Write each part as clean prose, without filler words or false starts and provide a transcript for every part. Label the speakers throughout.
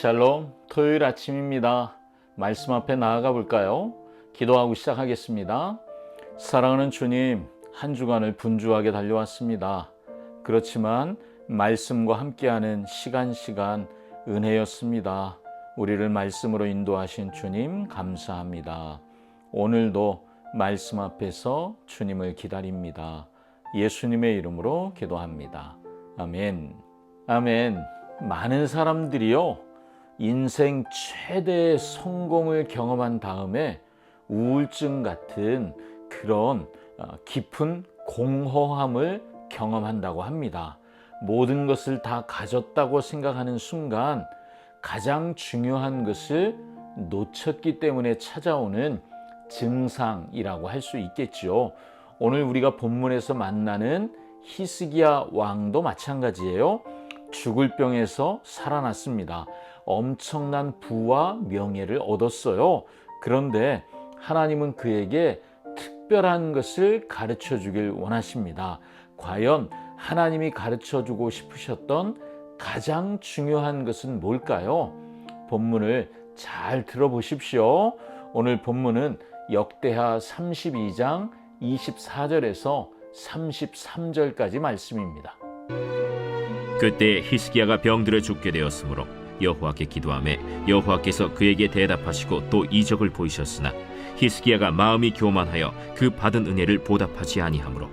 Speaker 1: 샬롬, 토요일 아침입니다. 말씀 앞에 나아가 볼까요? 기도하고 시작하겠습니다. 사랑하는 주님, 한 주간을 분주하게 달려왔습니다. 그렇지만 말씀과 함께하는 시간 은혜였습니다. 우리를 말씀으로 인도하신 주님 감사합니다. 오늘도 말씀 앞에서 주님을 기다립니다. 예수님의 이름으로 기도합니다. 아멘. 아멘. 많은 사람들이요, 인생 최대의 성공을 경험한 다음에 우울증 같은 그런 깊은 공허함을 경험한다고 합니다. 모든 것을 다 가졌다고 생각하는 순간 가장 중요한 것을 놓쳤기 때문에 찾아오는 증상이라고 할 수 있겠죠. 오늘 우리가 본문에서 만나는 히스기야 왕도 마찬가지예요. 죽을 병에서 살아났습니다. 엄청난 부와 명예를 얻었어요. 그런데 하나님은 그에게 특별한 것을 가르쳐 주길 원하십니다. 과연 하나님이 가르쳐 주고 싶으셨던 가장 중요한 것은 뭘까요? 본문을 잘 들어보십시오. 오늘 본문은 역대하 32장 24절에서 33절까지 말씀입니다.
Speaker 2: 그때 히스기야가 병들어 죽게 되었으므로 여호와께 기도하매 여호와께서 그에게 대답하시고 또 이적을 보이셨으나 히스기야가 마음이 교만하여 그 받은 은혜를 보답하지 아니하므로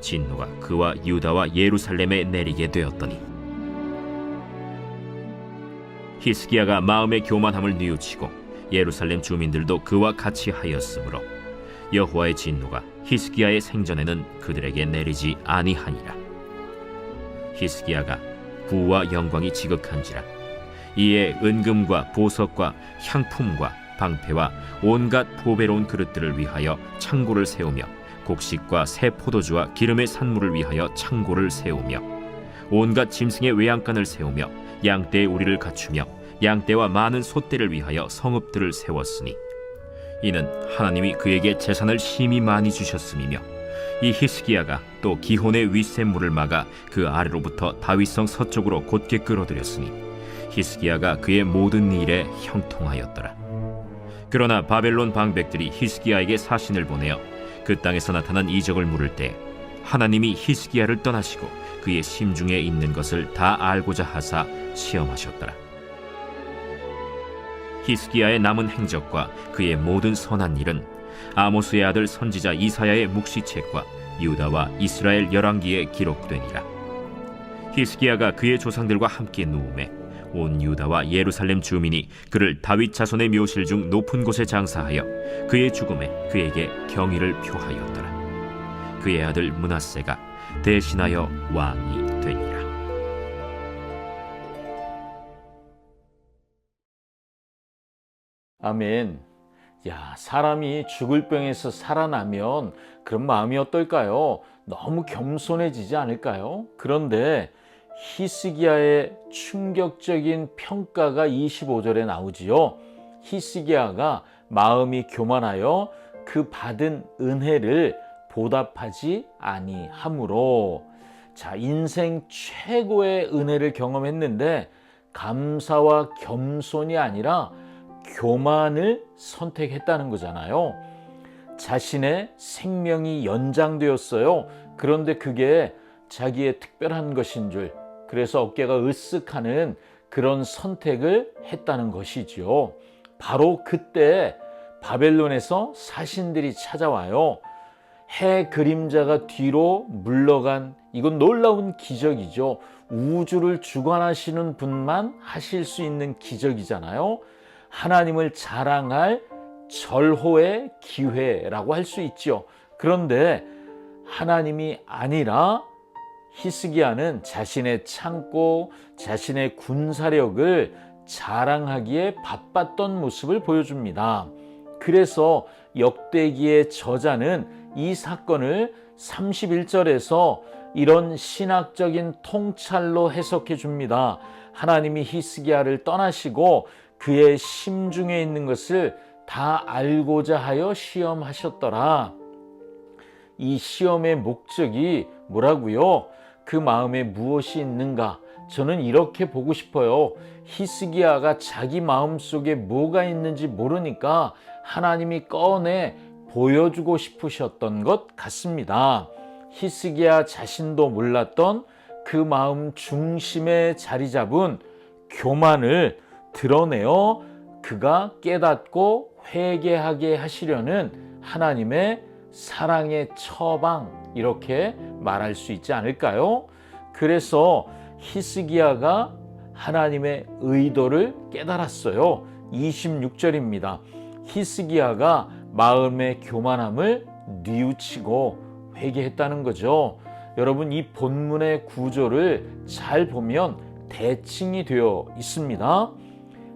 Speaker 2: 진노가 그와 유다와 예루살렘에 내리게 되었더니 히스기야가 마음의 교만함을 뉘우치고 예루살렘 주민들도 그와 같이 하였으므로 여호와의 진노가 히스기야의 생전에는 그들에게 내리지 아니하니라. 히스기야가 부와 영광이 지극한지라 이에 은금과 보석과 향품과 방패와 온갖 보배로운 그릇들을 위하여 창고를 세우며 곡식과 새 포도주와 기름의 산물을 위하여 창고를 세우며 온갖 짐승의 외양간을 세우며 양떼의 우리를 갖추며 양떼와 많은 솥대를 위하여 성읍들을 세웠으니 이는 하나님이 그에게 재산을 심히 많이 주셨음이며 이 히스기야가 또 기혼의 윗샘물을 막아 그 아래로부터 다윗성 서쪽으로 곧게 끌어들였으니 히스기야가 그의 모든 일에 형통하였더라. 그러나 바벨론 방백들이 히스기야에게 사신을 보내어 그 땅에서 나타난 이적을 물을 때 하나님이 히스기야를 떠나시고 그의 심중에 있는 것을 다 알고자 하사 시험하셨더라. 히스기야의 남은 행적과 그의 모든 선한 일은 아모스의 아들 선지자 이사야의 묵시책과 유다와 이스라엘 열왕기에 기록되니라. 히스기야가 그의 조상들과 함께 누우매 온 유다와 예루살렘 주민이 그를 다윗 자손의 묘실 중 높은 곳에 장사하여 그의 죽음에 그에게 경의를 표하였더라. 그의 아들 므낫세가 대신하여 왕이 되니라.
Speaker 1: 아멘. 사람이 죽을 병에서 살아나면 그런 마음이 어떨까요? 너무 겸손해지지 않을까요? 그런데 히스기야의 충격적인 평가가 25절에 나오지요. 히스기야가 마음이 교만하여 그 받은 은혜를 보답하지 아니하므로, 인생 최고의 은혜를 경험했는데 감사와 겸손이 아니라 교만을 선택했다는 거잖아요. 자신의 생명이 연장되었어요. 그런데 그게 자기의 특별한 것인 줄, 그래서 어깨가 으쓱하는 그런 선택을 했다는 것이지요. 바로 그때 바벨론에서 사신들이 찾아와요. 해 그림자가 뒤로 물러간, 이건 놀라운 기적이죠. 우주를 주관하시는 분만 하실 수 있는 기적이잖아요. 하나님을 자랑할 절호의 기회라고 할 수 있죠. 그런데 하나님이 아니라 히스기야는 자신의 창고, 자신의 군사력을 자랑하기에 바빴던 모습을 보여줍니다. 그래서 역대기의 저자는 이 사건을 31절에서 이런 신학적인 통찰로 해석해 줍니다. 하나님이 히스기야를 떠나시고 그의 심중에 있는 것을 다 알고자 하여 시험하셨더라. 이 시험의 목적이 뭐라고요? 그 마음에 무엇이 있는가? 저는 이렇게 보고 싶어요. 히스기야가 자기 마음속에 뭐가 있는지 모르니까 하나님이 꺼내 보여주고 싶으셨던 것 같습니다. 히스기야 자신도 몰랐던 그 마음 중심에 자리 잡은 교만을 드러내어 그가 깨닫고 회개하게 하시려는 하나님의 사랑의 처방, 이렇게 말할 수 있지 않을까요? 그래서 히스기야가 하나님의 의도를 깨달았어요. 26절입니다. 히스기야가 마음의 교만함을 뉘우치고 회개했다는 거죠. 여러분, 이 본문의 구조를 잘 보면 대칭이 되어 있습니다.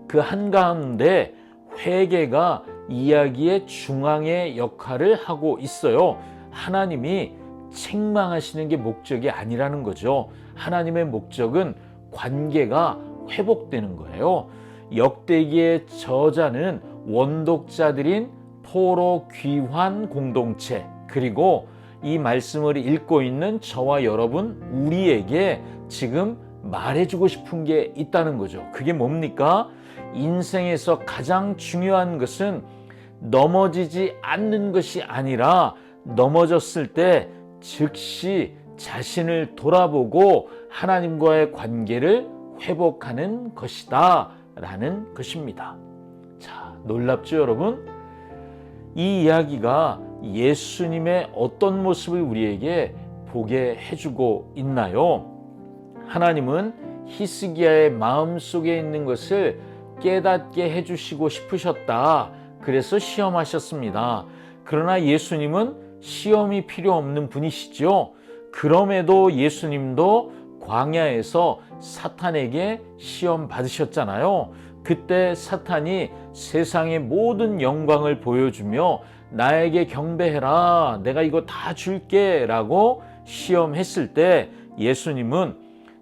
Speaker 1: 그 한가운데 회개가 이야기의 중앙의 역할을 하고 있어요. 하나님이 책망하시는 게 목적이 아니라는 거죠. 하나님의 목적은 관계가 회복되는 거예요. 역대기의 저자는 원독자들인 포로 귀환 공동체, 그리고 이 말씀을 읽고 있는 저와 여러분, 우리에게 지금 말해주고 싶은 게 있다는 거죠. 그게 뭡니까? 인생에서 가장 중요한 것은 넘어지지 않는 것이 아니라 넘어졌을 때 즉시 자신을 돌아보고 하나님과의 관계를 회복하는 것이다 라는 것입니다. 자, 놀랍죠 여러분? 이 이야기가 예수님의 어떤 모습을 우리에게 보게 해주고 있나요? 하나님은 히스기야의 마음속에 있는 것을 깨닫게 해주시고 싶으셨다. 그래서 시험하셨습니다. 그러나 예수님은 시험이 필요 없는 분이시죠. 그럼에도 예수님도 광야에서 사탄에게 시험 받으셨잖아요. 그때 사탄이 세상의 모든 영광을 보여주며 나에게 경배해라, 내가 이거 다 줄게 라고 시험했을 때 예수님은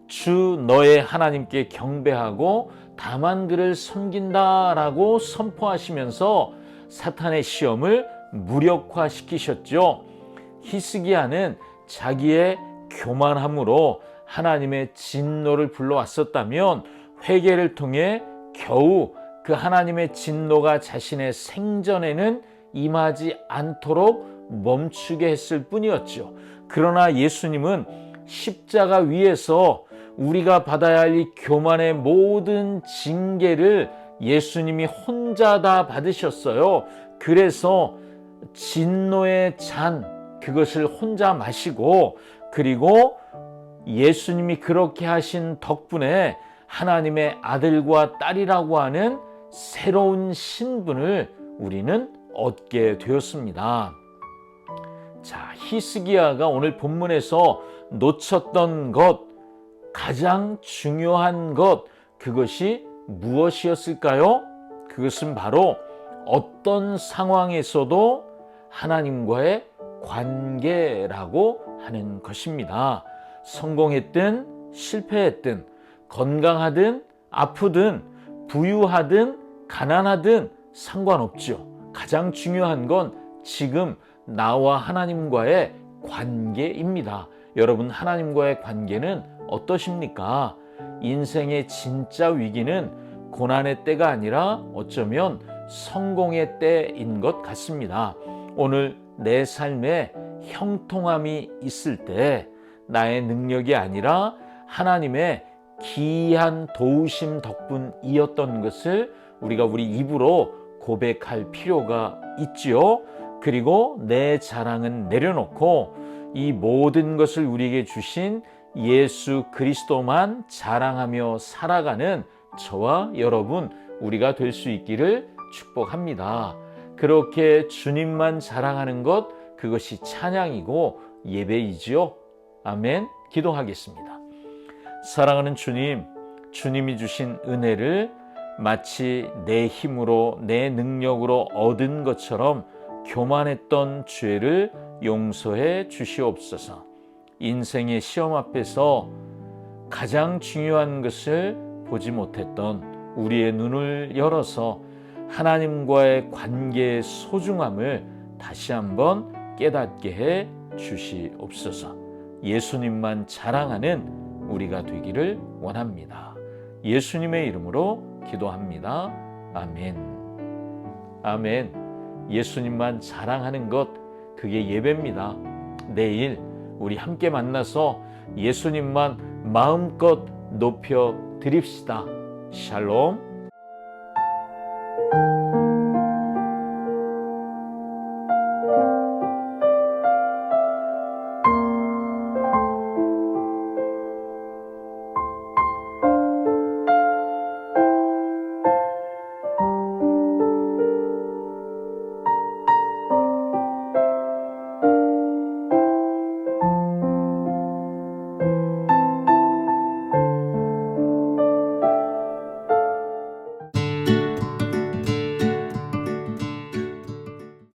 Speaker 1: 주 너의 하나님께 경배하고 다만 그를 섬긴다 라고 선포하시면서 사탄의 시험을 무력화시키셨죠. 히스기야는 자기의 교만함으로 하나님의 진노를 불러왔었다면 회개를 통해 겨우 그 하나님의 진노가 자신의 생전에는 임하지 않도록 멈추게 했을 뿐이었죠. 그러나 예수님은 십자가 위에서 우리가 받아야 할 이 교만의 모든 징계를 예수님이 혼자 다 받으셨어요. 그래서 진노의 잔, 그것을 혼자 마시고, 그리고 예수님이 그렇게 하신 덕분에 하나님의 아들과 딸이라고 하는 새로운 신분을 우리는 얻게 되었습니다. 자, 히스기야가 오늘 본문에서 놓쳤던 것, 가장 중요한 것, 그것이 무엇이었을까요? 그것은 바로 어떤 상황에서도 하나님과의 관계라고 하는 것입니다. 성공했든 실패했든, 건강하든 아프든, 부유하든 가난하든 상관없죠. 가장 중요한 건 지금 나와 하나님과의 관계입니다. 여러분, 하나님과의 관계는 어떠십니까? 인생의 진짜 위기는 고난의 때가 아니라 어쩌면 성공의 때인 것 같습니다. 오늘 내 삶에 형통함이 있을 때 나의 능력이 아니라 하나님의 기이한 도우심 덕분이었던 것을 우리가 우리 입으로 고백할 필요가 있지요. 그리고 내 자랑은 내려놓고 이 모든 것을 우리에게 주신 예수 그리스도만 자랑하며 살아가는 저와 여러분, 우리가 될 수 있기를 축복합니다. 그렇게 주님만 자랑하는 것, 그것이 찬양이고 예배이지요. 아멘. 기도하겠습니다. 사랑하는 주님, 주님이 주신 은혜를 마치 내 힘으로, 내 능력으로 얻은 것처럼 교만했던 죄를 용서해 주시옵소서. 인생의 시험 앞에서 가장 중요한 것을 보지 못했던 우리의 눈을 열어서 하나님과의 관계의 소중함을 다시 한번 깨닫게 해 주시옵소서. 예수님만 자랑하는 우리가 되기를 원합니다. 예수님의 이름으로 기도합니다. 아멘. 아멘. 예수님만 자랑하는 것, 그게 예배입니다. 내일 우리 함께 만나서 예수님만 마음껏 높여 드립시다. 샬롬.